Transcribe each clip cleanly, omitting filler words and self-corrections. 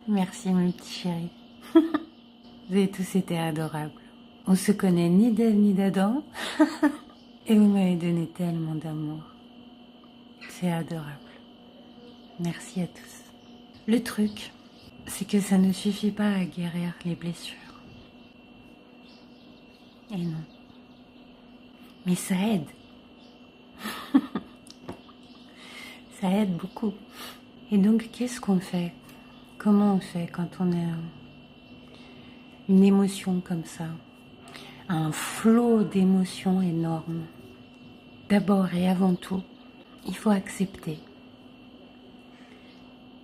Merci mes petits chéris. Vous avez tous été adorables. On se connaît ni d'Ève ni d'Adam. Et vous m'avez donné tellement d'amour. C'est adorable. Merci à tous. Le truc, c'est que ça ne suffit pas à guérir les blessures. Et non. Mais ça aide. Ça aide beaucoup. Et donc, qu'est-ce qu'on fait? Comment on fait quand on a une émotion comme ça? Un flot d'émotions énorme. D'abord et avant tout, il faut accepter.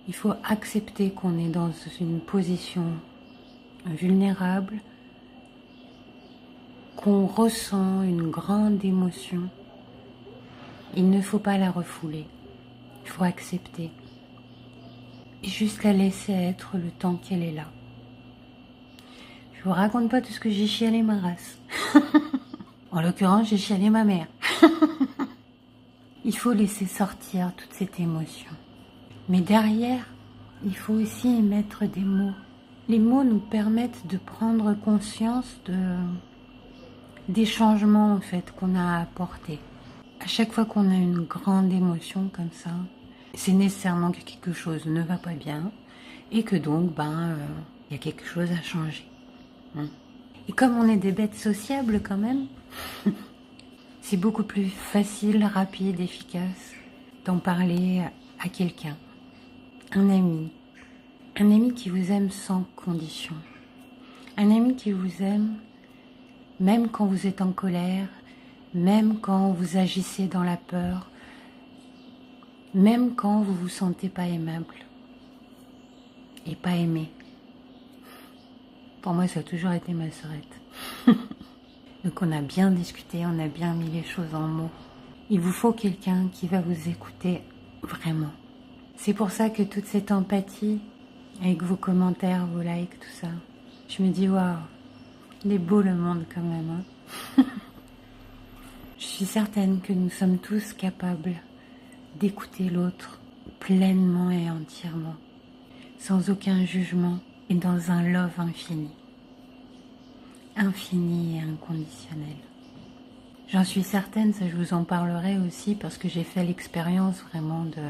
Il faut accepter qu'on est dans une position vulnérable, qu'on ressent une grande émotion. Il ne faut pas la refouler. Il faut accepter. Et juste la laisser être le temps qu'elle est là. Je vous raconte pas tout ce que j'ai chialé ma race. En l'occurrence, j'ai chialé ma mère. Il faut laisser sortir toute cette émotion. Mais derrière, il faut aussi y mettre des mots. Les mots nous permettent de prendre conscience des changements en fait qu'on a apportés. À chaque fois qu'on a une grande émotion comme ça, c'est nécessairement que quelque chose ne va pas bien et que donc y a quelque chose à changer. Et comme on est des bêtes sociables quand même, c'est beaucoup plus facile, rapide, efficace d'en parler à quelqu'un, un ami qui vous aime sans condition, un ami qui vous aime même quand vous êtes en colère, même quand vous agissez dans la peur, même quand vous vous sentez pas aimable et pas aimé. Pour moi, ça a toujours été ma sœurette. Donc on a bien discuté, on a bien mis les choses en mots. Il vous faut quelqu'un qui va vous écouter vraiment. C'est pour ça que toute cette empathie, avec vos commentaires, vos likes, tout ça, je me dis, waouh, il est beau le monde quand même. Je suis certaine que nous sommes tous capables d'écouter l'autre pleinement et entièrement, sans aucun jugement et dans un love infini. Infini et inconditionnel. J'en suis certaine, ça je vous en parlerai aussi parce que j'ai fait l'expérience vraiment de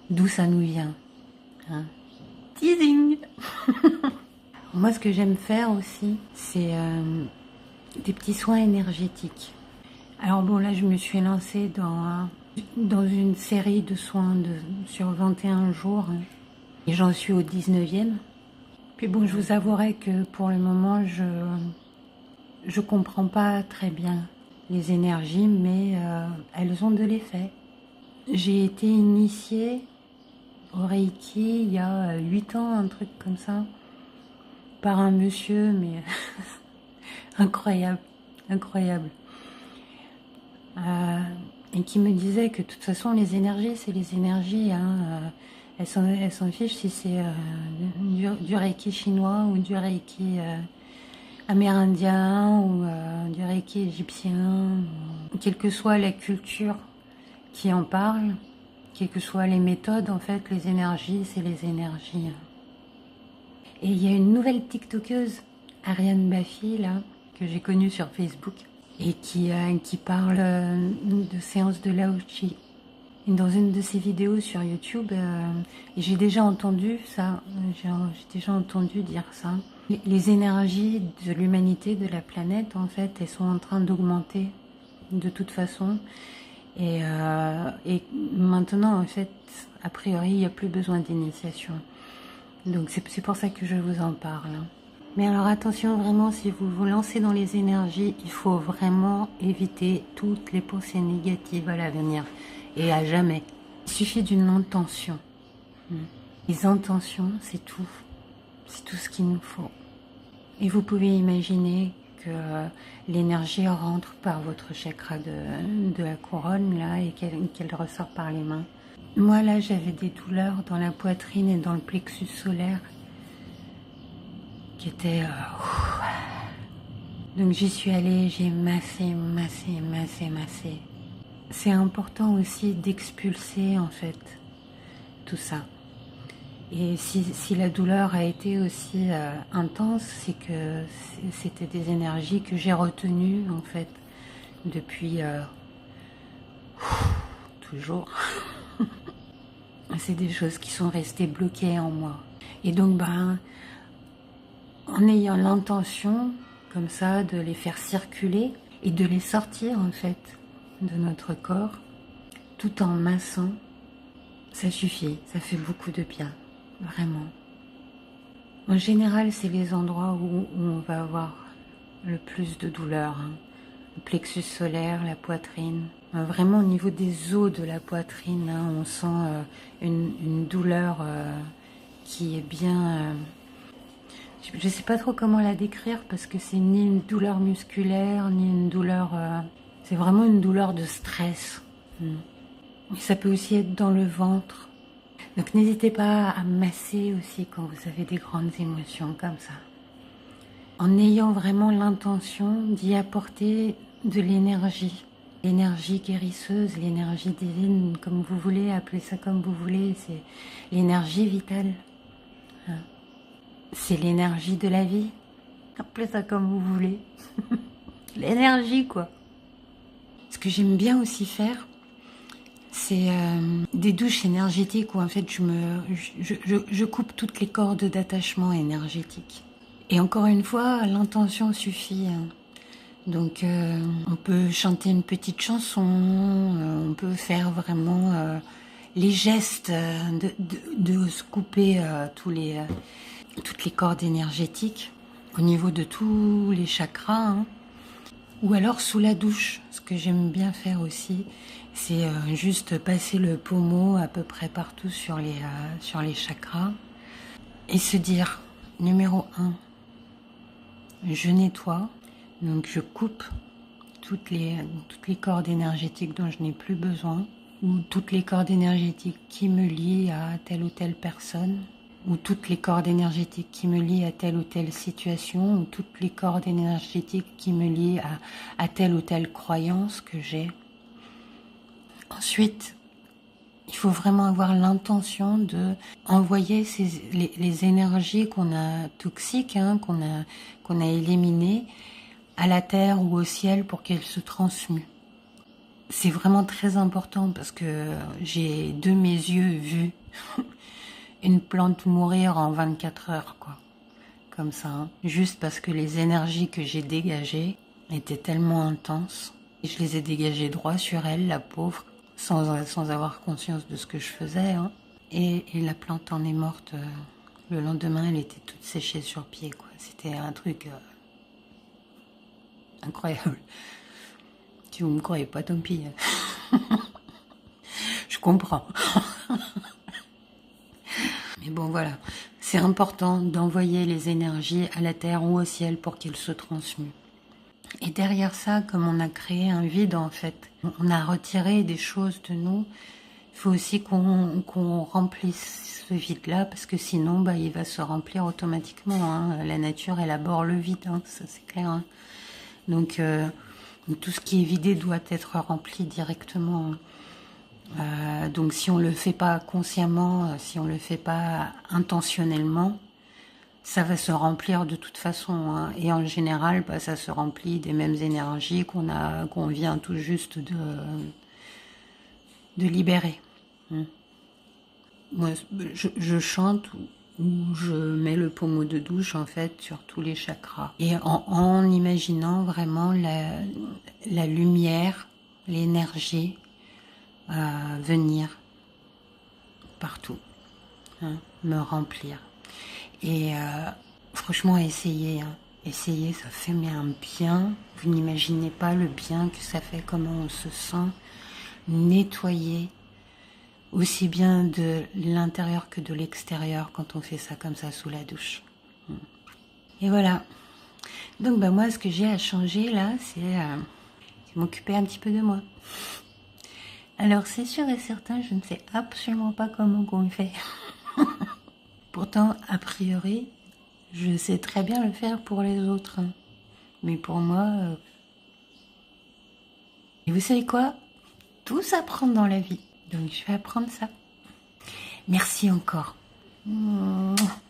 d'où ça nous vient. Teasing. Moi ce que j'aime faire aussi, c'est des petits soins énergétiques. Alors bon là je me suis lancée dans une série de soins sur 21 jours et j'en suis au 19e. Puis bon je vous avouerai que pour le moment je comprends pas très bien les énergies, mais elles ont de l'effet. J'ai été initiée au Reiki il y a 8 ans, un truc comme ça, par un monsieur, mais incroyable, incroyable. Et qui me disait que de toute façon les énergies, c'est les énergies, elles s'en fichent si c'est du Reiki chinois ou du Reiki amérindien ou du Reiki égyptien, quelle que soit la culture qui en parle, quelles que soient les méthodes, en fait, les énergies, c'est les énergies. Et il y a une nouvelle TikTokeuse, Ariane Baffy, là, que j'ai connue sur Facebook, et qui parle de séances de Lao Chi. Et dans une de ses vidéos sur YouTube, et j'ai déjà entendu ça, j'ai déjà entendu dire ça. Les énergies de l'humanité, de la planète, en fait, elles sont en train d'augmenter de toute façon. Et maintenant, en fait, a priori, il n'y a plus besoin d'initiation. Donc c'est pour ça que je vous en parle. Mais alors attention, vraiment, si vous vous lancez dans les énergies, il faut vraiment éviter toutes les pensées négatives à l'avenir et à jamais. Il suffit d'une intention. Les intentions, c'est tout. C'est tout ce qu'il nous faut. Et vous pouvez imaginer que l'énergie rentre par votre chakra de la couronne là et qu'elle ressort par les mains. Moi là j'avais des douleurs dans la poitrine et dans le plexus solaire qui étaient... Donc j'y suis allée, j'ai massé. C'est important aussi d'expulser en fait tout ça. Et si la douleur a été aussi intense, c'est que c'était des énergies que j'ai retenues en fait depuis toujours. C'est des choses qui sont restées bloquées en moi. Et donc, en ayant l'intention, comme ça, de les faire circuler et de les sortir, en fait, de notre corps, tout en massant, ça suffit, ça fait beaucoup de bien, vraiment. En général, c'est les endroits où on va avoir le plus de douleur, hein. Le plexus solaire, la poitrine. Vraiment au niveau des os de la poitrine, hein, on sent une douleur qui est bien... je ne sais pas trop comment la décrire parce que c'est ni une douleur musculaire, ni une douleur... c'est vraiment une douleur de stress. Et ça peut aussi être dans le ventre. Donc n'hésitez pas à masser aussi quand vous avez des grandes émotions comme ça. En ayant vraiment l'intention d'y apporter de l'énergie. L'énergie guérisseuse, l'énergie divine, comme vous voulez, appelez ça comme vous voulez, c'est l'énergie vitale. C'est l'énergie de la vie, appelez ça comme vous voulez. L'énergie, quoi. Ce que j'aime bien aussi faire, c'est des douches énergétiques où en fait je coupe toutes les cordes d'attachement énergétique. Et encore une fois, l'intention suffit. Donc on peut chanter une petite chanson, on peut faire vraiment les gestes de se couper toutes les cordes énergétiques au niveau de tous les chakras, hein. Ou alors sous la douche. Ce que j'aime bien faire aussi, c'est juste passer le pommeau à peu près partout sur les chakras et se dire, numéro 1, je nettoie, donc je coupe toutes les cordes énergétiques dont je n'ai plus besoin, ou toutes les cordes énergétiques qui me lient à telle ou telle personne, ou toutes les cordes énergétiques qui me lient à telle ou telle situation, ou toutes les cordes énergétiques qui me lient à telle ou telle croyance que j'ai. Ensuite, il faut vraiment avoir l'intention de envoyer les énergies qu'on a toxiques, hein, qu'on a éliminées, à la terre ou au ciel pour qu'elles se transmuent. C'est vraiment très important parce que j'ai de mes yeux vu une plante mourir en 24 heures, quoi. Comme ça, hein. Juste parce que les énergies que j'ai dégagées étaient tellement intenses. Et je les ai dégagées droit sur elle, la pauvre, sans avoir conscience de ce que je faisais, hein. Et la plante en est morte. Le lendemain, elle était toute séchée sur pied, quoi. C'était un truc incroyable. Si vous me croyez pas, tant pis. Je comprends. Mais bon, voilà. C'est important d'envoyer les énergies à la terre ou au ciel pour qu'elles se transmuent. Et derrière ça, comme on a créé un vide, en fait, on a retiré des choses de nous, il faut aussi qu'on remplisse ce vide-là, parce que sinon, il va se remplir automatiquement, hein. La nature, elle aborde le vide, hein, ça c'est clair, hein. Donc, tout ce qui est vidé doit être rempli directement. Donc si on le fait pas consciemment, si on le fait pas intentionnellement, ça va se remplir de toute façon, hein. Et en général, ça se remplit des mêmes énergies qu'on vient tout juste de libérer. Moi, je chante ou je mets le pommeau de douche en fait sur tous les chakras et en imaginant vraiment la lumière, l'énergie venir partout, hein, me remplir. Et franchement, essayez, hein. Essayez, ça fait un bien. Vous n'imaginez pas le bien que ça fait, comment on se sent nettoyer, aussi bien de l'intérieur que de l'extérieur quand on fait ça comme ça sous la douche. Et voilà. Donc moi, ce que j'ai à changer là, c'est m'occuper un petit peu de moi. Alors c'est sûr et certain, je ne sais absolument pas comment on le fait. Pourtant, a priori, je sais très bien le faire pour les autres. Hein. Mais pour moi... Et vous savez quoi? Tout s'apprend dans la vie. Donc je vais apprendre ça. Merci encore. Mouah.